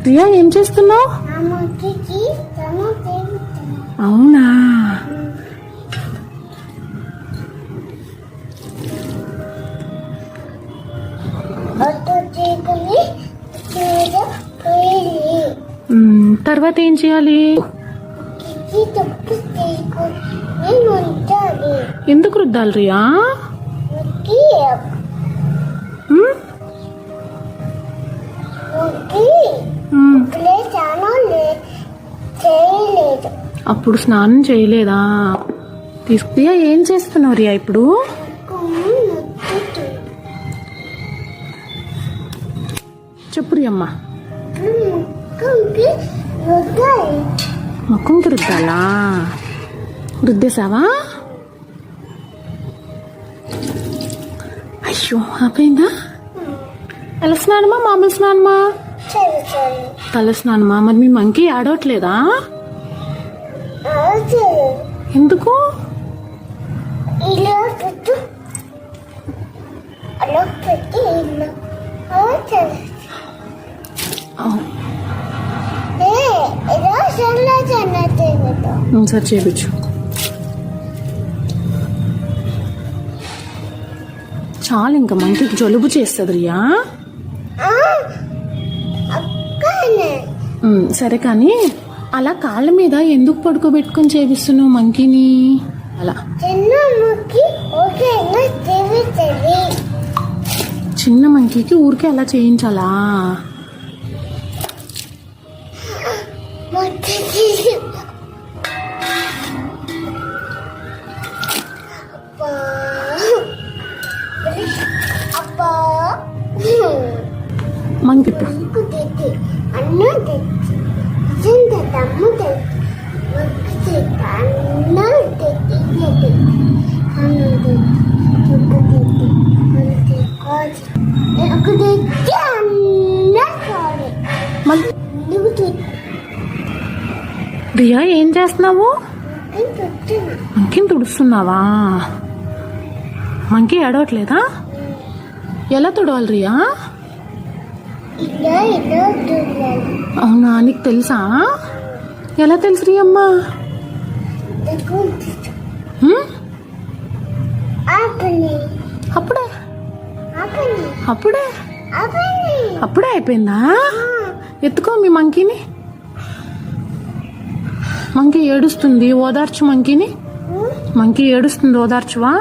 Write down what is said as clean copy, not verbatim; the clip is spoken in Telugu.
రియా ఏం చేస్తున్నావు? అవునా, తర్వాత ఏం చేయాలి? ఎందుకు రుద్దాలి రియా? అప్పుడు స్నానం చేయలేదా? రియా ఏం చేస్తున్నావు రియా ఇప్పుడు? చెప్పు రియమ్మ. ముఖంకి రుద్దాలా? రుద్దేశావా? అయ్యో ఆపోయిందా? తల స్నానమా మామూలు స్నానమా? తల స్నానమా? మరి మీ మంకీ ఆడవట్లేదా? ఎందుకు? సరే చేయించు. చాలు, ఇంకా మంకీకి జలుబు చేస్తుంది రియా. సరే కానీ అలా కాళ్ళ మీద ఎందుకు పడుకోబెట్టుకొని చేపిస్తున్నావు మంకీని? అలా చిన్న మంకీకి ఊరికే అలా చేయించాలా? మంకీ రియా ఏం చేస్తున్నావు? మంకీని తుడుస్తున్నావా? మంకీ ఏడవట్లేదా? ఎలా తుడవాలి రియా? అవునా, నీకు తెలుసా? ఎలా తెలుసు రియమ్మ? అప్పుడే అప్పుడే అప్పుడే అయిపోయిందా? ఎత్తుకో మీ మంకీని. మంకీ ఏడుస్తుంది, ఓదార్చు మంకీని. మంకీ ఏడుస్తుంది, ఓదార్చువా?